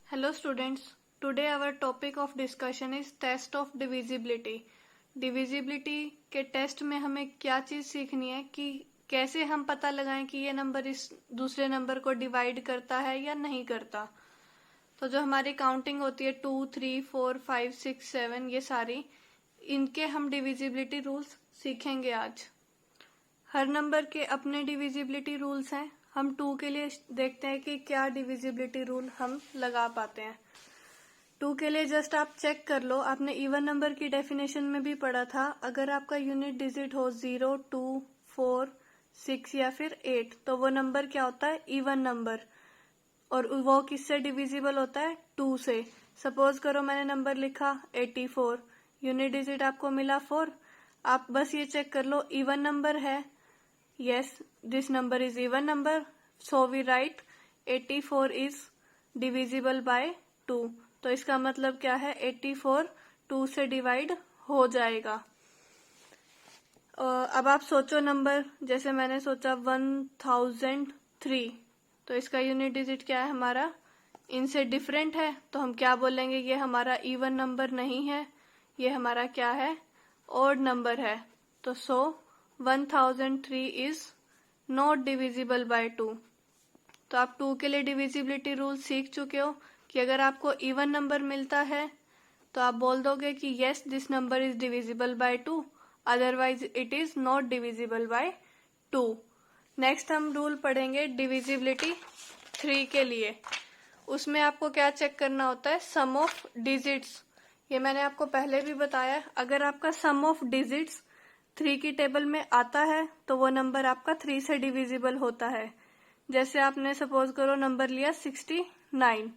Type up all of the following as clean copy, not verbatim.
Hello students, today our topic of discussion is test of divisibility. Divisibility के test में हमें क्या चीज सीखनी है कि कैसे हम पता लगाएं कि ये नंबर इस दूसरे नंबर को डिवाइड करता है या नहीं करता। तो जो हमारी काउंटिंग होती है 2, 3, 4, 5, 6, 7 ये सारी, इनके हम डिविजिबिलिटी रूल्स सीखेंगे आज। हर नंबर के अपने डिविजिबिलिटी रूल्स हैं। हम 2 के लिए देखते हैं कि क्या डिविजिबिलिटी रूल हम लगा पाते हैं। 2 के लिए जस्ट आप चेक कर लो, आपने इवन नंबर की डेफिनेशन में भी पढ़ा था। अगर आपका यूनिट डिजिट हो 0, 2, 4, 6 या फिर 8 तो वो नंबर क्या होता है? Even number. और वो किससे डिविजिबल होता है? 2 से। सपोज करो मैंने नंबर लिखा 84, यूनिट डिजिट आपको मिला 4। आप बस ये चेक कर लो इवन नंबर है। Yes, this number is even number, so we write 84 is divisible by 2. तो इसका मतलब क्या है? 84 2 से डिवाइड हो जाएगा। अब आप सोचो नंबर, जैसे मैंने सोचा 1003, तो इसका यूनिट डिजिट क्या है हमारा? इनसे डिफरेंट है, तो हम क्या बोलेंगे? ये हमारा इवन नंबर नहीं है, ये हमारा क्या है? ऑड नंबर है। तो 1003 इज नॉट डिविजिबल बाय 2। तो आप 2 के लिए डिविजिबिलिटी रूल सीख चुके हो कि अगर आपको इवन नंबर मिलता है तो आप बोल दोगे कि yes this number is divisible by 2, otherwise it is not divisible by 2। Next हम रूल पढ़ेंगे डिविजिबिलिटी 3 के लिए। उसमें आपको क्या चेक करना होता है? सम ऑफ डिजिट्स। ये मैंने आपको पहले भी बताया, अगर आपका सम ऑफ डिजिट्स 3 की टेबल में आता है तो वो नंबर आपका 3 से डिविजिबल होता है। जैसे आपने सपोज करो नंबर लिया 69,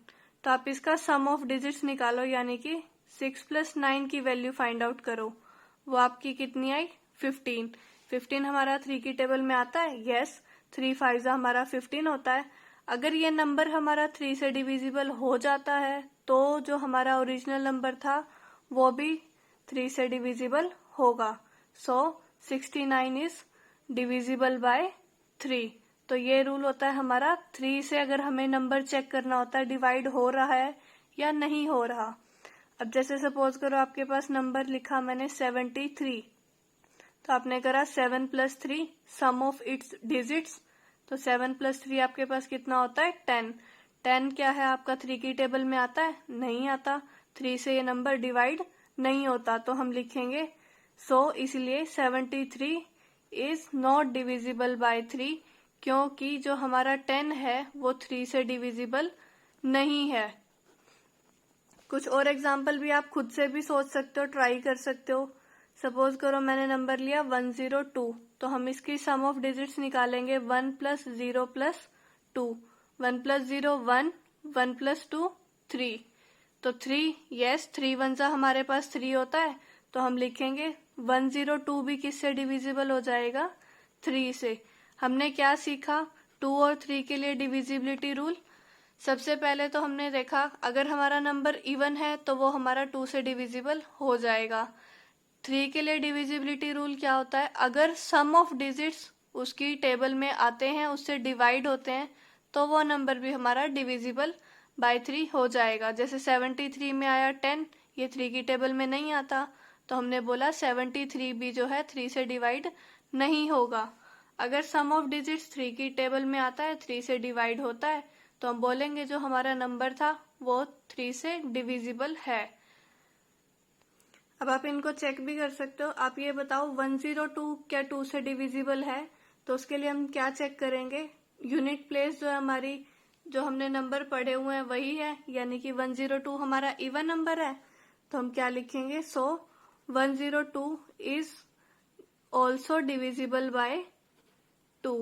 तो आप इसका सम ऑफ डिजिट्स निकालो, यानी कि 6 + 9 की वैल्यू फाइंड आउट करो। वो आपकी कितनी आई? 15। 15 हमारा 3 की टेबल में आता है। यस, 3 5 हमारा 15 होता है। अगर ये नंबर हमारा 3 से डिविजिबल हो जाता है तो जो हमारा ओरिजिनल नंबर था वो भी 3 से डिविजिबल होगा। सो 69 इज डिविजिबल बाय 3। तो ये रूल होता है हमारा 3 से अगर हमें नंबर चेक करना होता है डिवाइड हो रहा है या नहीं हो रहा। अब जैसे सपोज करो आपके पास नंबर लिखा मैंने 73, तो आपने करा 7 + 3 सम ऑफ इट्स डिजिट्स। तो 7 + 3 आपके पास कितना होता है? 10। 10 क्या है आपका 3 की टेबल में आता है? नहीं आता। 3 से ये नंबर डिवाइड नहीं होता, तो हम लिखेंगे इसलिए 73 इज नॉट डिविजिबल बाय 3, क्योंकि जो हमारा 10 है वो 3 से डिविजिबल नहीं है। कुछ और एग्जाम्पल भी आप खुद से भी सोच सकते हो, ट्राई कर सकते हो। सपोज करो मैंने नंबर लिया 102, तो हम इसकी सम ऑफ डिजिट्स निकालेंगे 1 + 0 + 2। 1 + 0 1, 1 + 2 3। तो 3, यस 3 1 हमारे पास 3 होता है, तो हम लिखेंगे 102 भी किससे डिविजिबल हो जाएगा? 3 से। हमने क्या सीखा 2 और 3 के लिए डिविजिबिलिटी रूल? सबसे पहले तो हमने देखा अगर हमारा नंबर इवन है तो वो हमारा 2 से डिविजिबल हो जाएगा। 3 के लिए डिविजिबिलिटी रूल क्या होता है? अगर सम ऑफ डिजिट्स उसकी टेबल में आते हैं, उससे डिवाइड होते हैं, तो वो नंबर भी हमारा डिविजिबल बाय 3 हो जाएगा। जैसे 73 में आया 10, ये 3 की टेबल में नहीं आता, तो हमने बोला 73 भी जो है 3 से डिवाइड नहीं होगा। अगर सम ऑफ डिजिट्स 3 की टेबल में आता है, 3 से डिवाइड होता है, तो हम बोलेंगे जो हमारा नंबर था वो 3 से डिविजिबल है। अब आप इनको चेक भी कर सकते हो। आप ये बताओ 102 क्या 2 से डिविजिबल है? तो उसके लिए हम क्या चेक करेंगे? यूनिट प्लेस जो है हमारी, जो हमने नंबर पढ़े हुए हैं वही है, यानी कि 102 हमारा इवन नंबर है, तो हम क्या लिखेंगे? 102 इज ऑल्सो डिविजिबल बाय 2।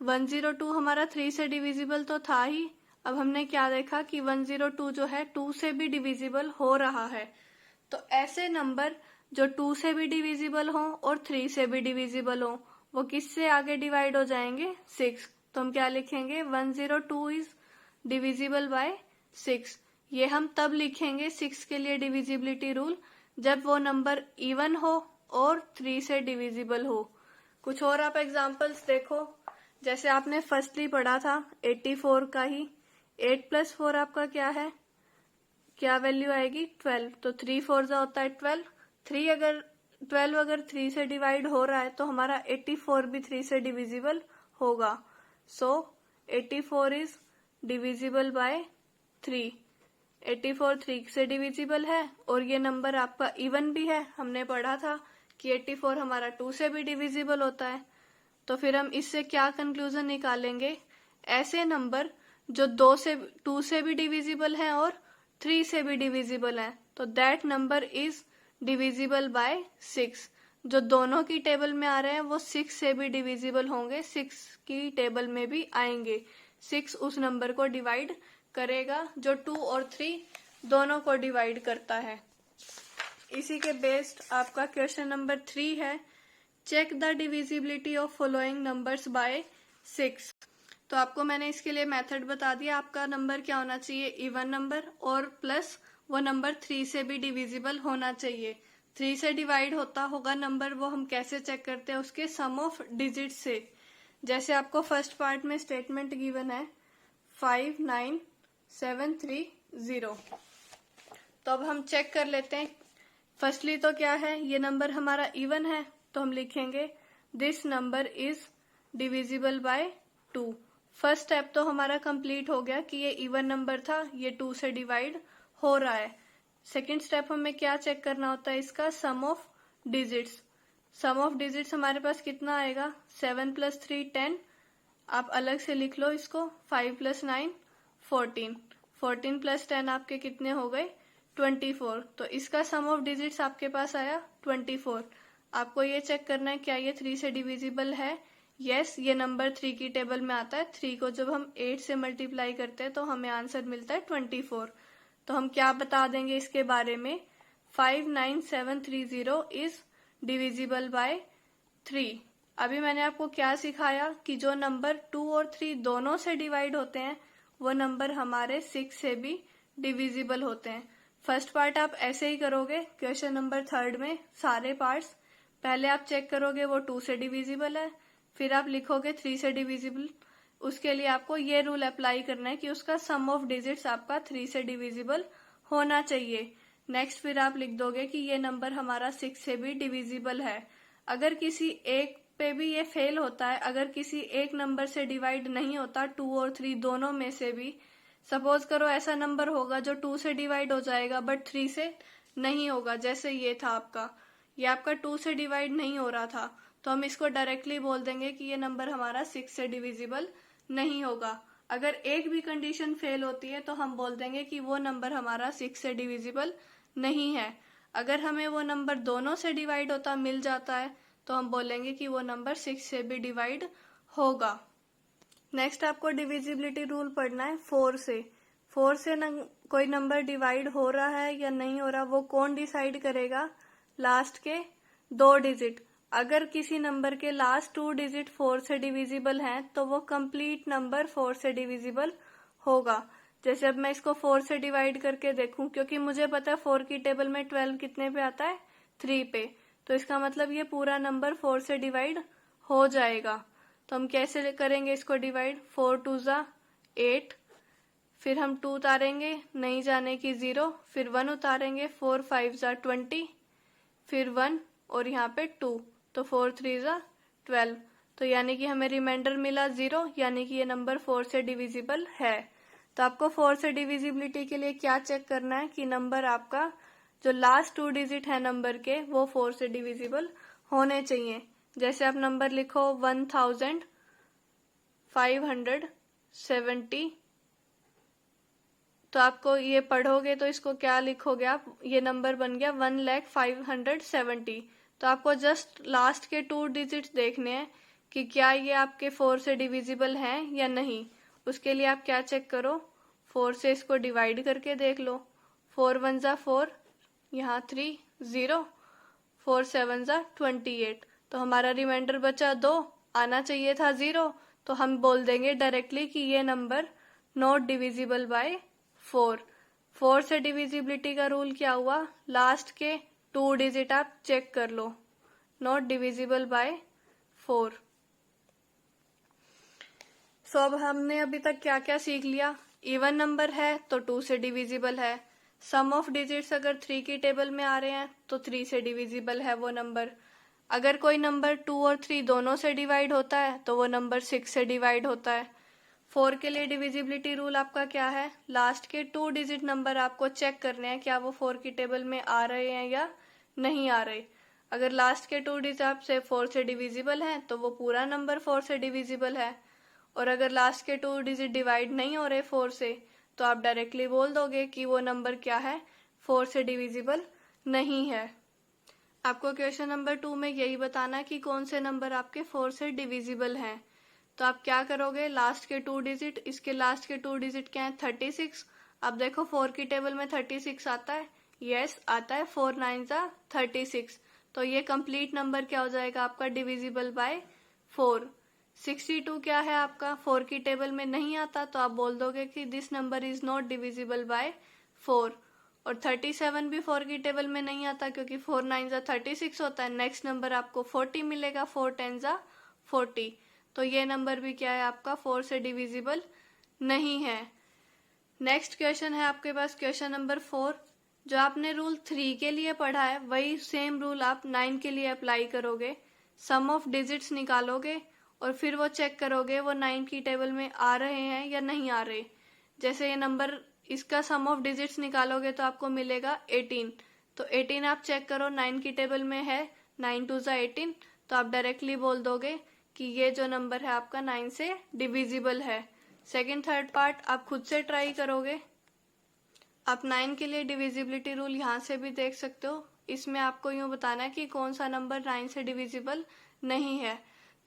102 हमारा 3 से डिविजिबल तो था ही। अब हमने क्या देखा कि 102 जो है 2 से भी डिविजिबल हो रहा है। तो ऐसे नंबर जो 2 से भी डिविजिबल हो और 3 से भी डिविजिबल हो, वो किससे आगे डिवाइड हो जाएंगे? 6। तो हम क्या लिखेंगे? 102 इज डिविजिबल बाय 6। ये हम तब लिखेंगे 6 के लिए डिविजिबिलिटी रूल जब वो नंबर इवन हो और 3 से डिविजिबल हो। कुछ और आप एग्जांपल्स देखो, जैसे आपने फर्स्टली पढ़ा था 84 का ही। 8 प्लस 4 आपका क्या है, क्या वैल्यू आएगी 12। तो 3 4 होता है 12। 12 अगर 3 से डिवाइड हो रहा है तो हमारा 84 भी 3 से डिविजिबल होगा। सो 84 इज डिविजिबल बाय 3। 84 3 से डिविजिबल है और ये नंबर आपका इवन भी है। हमने पढ़ा था कि 84 हमारा 2 से भी डिविजिबल होता है। तो फिर हम इससे क्या कंक्लूजन निकालेंगे, ऐसे नंबर जो 2 से भी डिविजिबल है और 3 से भी डिविजिबल है, तो that number is divisible by 6। जो दोनों की टेबल में आ रहे हैं वो 6 से भी डिविजिबल होंगे, 6 की टेबल में भी आएंगे। 6 उस नंबर को डिवाइड करेगा जो 2 और 3 दोनों को डिवाइड करता है। इसी के बेस्ड आपका क्वेश्चन नंबर 3 है, check the divisibility of following numbers by 6। तो आपको मैंने इसके लिए मेथड बता दिया। आपका नंबर क्या होना चाहिए, इवन नंबर, और प्लस वो नंबर 3 से भी डिविजिबल होना चाहिए। 3 से डिवाइड होता होगा नंबर, वो हम कैसे चेक करते हैं, उसके सम ऑफ डिजिट से। जैसे आपको फर्स्ट पार्ट में स्टेटमेंट गिवन है 59730। तो अब हम चेक कर लेते हैं। फर्स्टली तो क्या है, ये नंबर हमारा इवन है, तो हम लिखेंगे this number is divisible by 2। First step तो हमारा कंप्लीट हो गया कि ये इवन नंबर था, ये 2 से डिवाइड हो रहा है। सेकेंड स्टेप हमें क्या चेक करना होता है, इसका sum of digits. Sum of digits हमारे पास कितना आएगा, 7 + 3 10। आप अलग से लिख लो इसको, 5 + 9 14। 14 + 10 आपके कितने हो गए, 24। तो इसका सम ऑफ डिजिट्स आपके पास आया 24। आपको ये चेक करना है क्या ये 3 से डिविजिबल है। यस, ये नंबर 3 की टेबल में आता है। 3 को जब हम 8 से मल्टीप्लाई करते हैं तो हमें आंसर मिलता है 24। तो हम क्या बता देंगे इसके बारे में, 59730 इज डिविजिबल बाय 3। अभी मैंने आपको क्या सिखाया कि जो नंबर 2 और 3 दोनों से डिवाइड होते हैं वो नंबर हमारे 6 से भी डिविजिबल होते हैं। फर्स्ट पार्ट आप ऐसे ही करोगे, क्वेश्चन नंबर 3 में सारे पार्ट्स पहले आप चेक करोगे वो 2 से डिविजिबल है, फिर आप लिखोगे 3 से डिविजिबल। उसके लिए आपको ये रूल अप्लाई करना है कि उसका सम ऑफ डिजिट्स आपका 3 से डिविजिबल होना चाहिए। नेक्स्ट फिर आप लिख दोगे कि ये नंबर हमारा 6 से भी डिविजिबल है। अगर किसी एक पे भी ये फेल होता है, अगर किसी एक नंबर से डिवाइड नहीं होता, 2 और 3 दोनों में से भी, सपोज करो ऐसा नंबर होगा जो 2 से डिवाइड हो जाएगा बट 3 से नहीं होगा, जैसे ये था आपका, ये आपका 2 से डिवाइड नहीं हो रहा था, तो हम इसको डायरेक्टली बोल देंगे कि ये नंबर हमारा 6 से डिविजिबल नहीं होगा। अगर एक भी कंडीशन फेल होती है तो हम बोल देंगे कि वो नंबर हमारा 6 से डिविजिबल नहीं है। अगर हमें वो नंबर दोनों से डिवाइड होता मिल जाता है तो हम बोलेंगे कि वो नंबर 6 से भी डिवाइड होगा। नेक्स्ट आपको डिविजिबिलिटी रूल पढ़ना है 4 से। 4 से कोई नंबर डिवाइड हो रहा है या नहीं हो रहा वो कौन डिसाइड करेगा, लास्ट के 2 डिजिट। अगर किसी नंबर के लास्ट 2 डिजिट 4 से डिविजिबल हैं तो वो कंप्लीट नंबर 4 से डिविजिबल होगा। जैसे अब मैं इसको 4 से डिवाइड करके देखूं, क्योंकि मुझे पता है 4 की टेबल में 12 कितने पे आता है, 3 पे, तो इसका मतलब ये पूरा नंबर 4 से डिवाइड हो जाएगा। तो हम कैसे करेंगे इसको डिवाइड, 4 2 ज़ा 8, फिर हम 2 उतारेंगे, नहीं जाने की 0, फिर 1 उतारेंगे, 4 5 ज़ा 20, फिर 1 और यहाँ पे 2, तो 4 3 ज़ा 12। तो यानी कि हमें रिमाइंडर मिला 0, यानी कि ये नंबर 4 से डिविजिबल है। तो आपको 4 से डिविजिबिलिटी के लिए क्या चेक करना है कि नंबर आपका जो लास्ट 2 डिजिट है नंबर के वो 4 से डिविजिबल होने चाहिए। जैसे आप नंबर लिखो 1570, तो आपको ये पढ़ोगे तो इसको क्या लिखोगे आप, ये नंबर बन गया 1,05,70। तो आपको जस्ट लास्ट के 2 डिजिट्स देखने हैं कि क्या ये आपके 4 से डिविजिबल हैं या नहीं। उसके लिए आप क्या चेक करो, 4 से इसको डिवाइड करके देख लो, 4 1 ज़ा 4, यहाँ 3 0, 4 7 ज़ा 28, तो हमारा रिमाइंडर बचा 2, आना चाहिए था 0, तो हम बोल देंगे डायरेक्टली कि ये नंबर नॉट डिविजिबल बाय 4। 4 से डिविजिबिलिटी का रूल क्या हुआ, लास्ट के 2 डिजिट आप चेक कर लो, नॉट डिविजिबल बाय 4। सो अब हमने अभी तक क्या क्या सीख लिया, इवन नंबर है तो 2 से डिविजिबल है। सम ऑफ डिजिट्स अगर 3 की टेबल में आ रहे हैं तो 3 से डिविजिबल है वो नंबर। अगर कोई नंबर 2 और 3 दोनों से डिवाइड होता है तो वो नंबर 6 से डिवाइड होता है। 4 के लिए डिविजिबिलिटी रूल आपका क्या है, लास्ट के 2 डिजिट नंबर आपको चेक करने हैं क्या वो 4 की टेबल में आ रहे हैं या नहीं आ रहे। अगर लास्ट के 2 डिजिट आपसे 4 से डिविजिबल हैं तो वो पूरा नंबर 4 से डिविजिबल है। और अगर लास्ट के 2 डिजिट डिवाइड नहीं हो रहे 4 से तो आप डायरेक्टली बोल दोगे कि वो नंबर क्या है, 4 से डिविजिबल नहीं है। आपको क्वेश्चन नंबर 2 में यही बताना कि कौन से नंबर आपके 4 से डिविजिबल हैं। तो आप क्या करोगे, लास्ट के 2 डिजिट, इसके लास्ट के 2 डिजिट क्या है 36। अब देखो 4 की टेबल में 36 आता है, यस आता है, 4 9 36। तो ये कंप्लीट नंबर क्या हो जाएगा आपका, डिविजिबल बाय 4। 62 क्या है आपका, 4 की टेबल में नहीं आता तो आप बोल दोगे कि this number is not divisible by 4। और 37 भी 4 की टेबल में नहीं आता क्योंकि 4 9 36 होता है। नेक्स्ट नंबर आपको 40 मिलेगा, 4 10 40। तो ये नंबर भी क्या है आपका 4 से डिविजिबल नहीं है। नेक्स्ट क्वेश्चन है आपके पास क्वेश्चन नंबर 4। जो आपने रूल 3 के लिए पढ़ा है वही सेम रूल आप 9 के लिए अप्लाई करोगे। सम ऑफ डिजिट्स निकालोगे और फिर वो चेक करोगे वो 9 की टेबल में आ रहे हैं या नहीं आ रहे। जैसे ये नंबर, इसका सम ऑफ डिजिट्स निकालोगे तो आपको मिलेगा 18। तो 18 आप चेक करो 9 की टेबल में है, 9 2 18। तो आप डायरेक्टली बोल दोगे कि ये जो नंबर है आपका 9 से डिविजिबल है। सेकंड थर्ड पार्ट आप खुद से ट्राई करोगे। आप 9 के लिए डिविजिबिलिटी रूल यहाँ से भी देख सकते हो। इसमें आपको यूं बताना है कि कौन सा नंबर 9 से डिविजिबल नहीं है।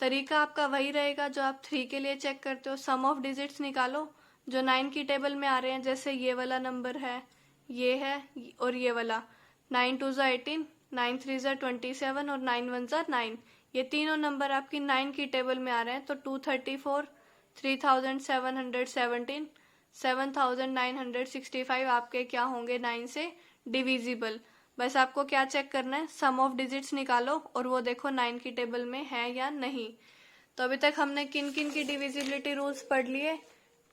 तरीका आपका वही रहेगा जो आप 3 के लिए चेक करते हो। सम ऑफ डिजिट्स निकालो जो 9 की टेबल में आ रहे हैं, जैसे ये वाला नंबर है, ये है और ये वाला। 9 2 18, 9 3 27 और 9 1 9। ये तीनों नंबर आपकी 9 की टेबल में आ रहे हैं। तो 234, 3717, 7965 आपके क्या होंगे 9 से डिविजिबल। बस आपको क्या चेक करना है, सम ऑफ डिजिट्स निकालो और वो देखो 9 की टेबल में है या नहीं। तो अभी तक हमने किन किन की डिविजिबिलिटी रूल्स पढ़ लिए।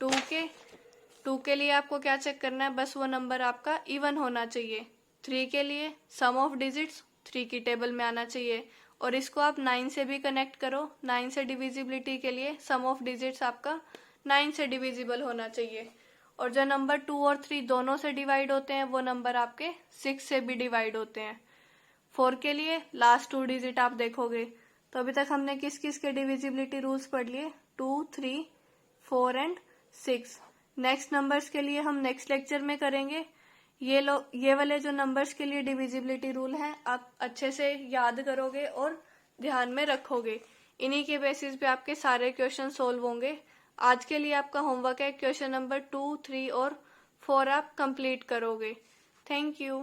2 के लिए आपको क्या चेक करना है, बस वो नंबर आपका इवन होना चाहिए। 3 के लिए सम ऑफ डिजिट्स 3 की टेबल में आना चाहिए और इसको आप 9 से भी कनेक्ट करो। 9 से डिविजिबिलिटी के लिए सम ऑफ डिजिट्स आपका 9 से डिविजिबल होना चाहिए। और जो नंबर 2 और 3 दोनों से डिवाइड होते हैं वो नंबर आपके 6 से भी डिवाइड होते हैं। 4 के लिए लास्ट 2 डिजिट आप देखोगे। तो अभी तक हमने किस किस के डिविजिबिलिटी रूल्स पढ़ लिए, 2 3 4 एंड 6। नेक्स्ट नंबर्स के लिए हम नेक्स्ट लेक्चर में करेंगे। ये वाले जो नंबर्स के लिए डिविजिबिलिटी रूल है आप अच्छे से याद करोगे और ध्यान में रखोगे। इन्हीं के बेसिस पे आपके सारे क्वेश्चन सोल्व होंगे। आज के लिए आपका होमवर्क है क्वेश्चन नंबर 2 3 और 4 आप कंप्लीट करोगे। Thank you.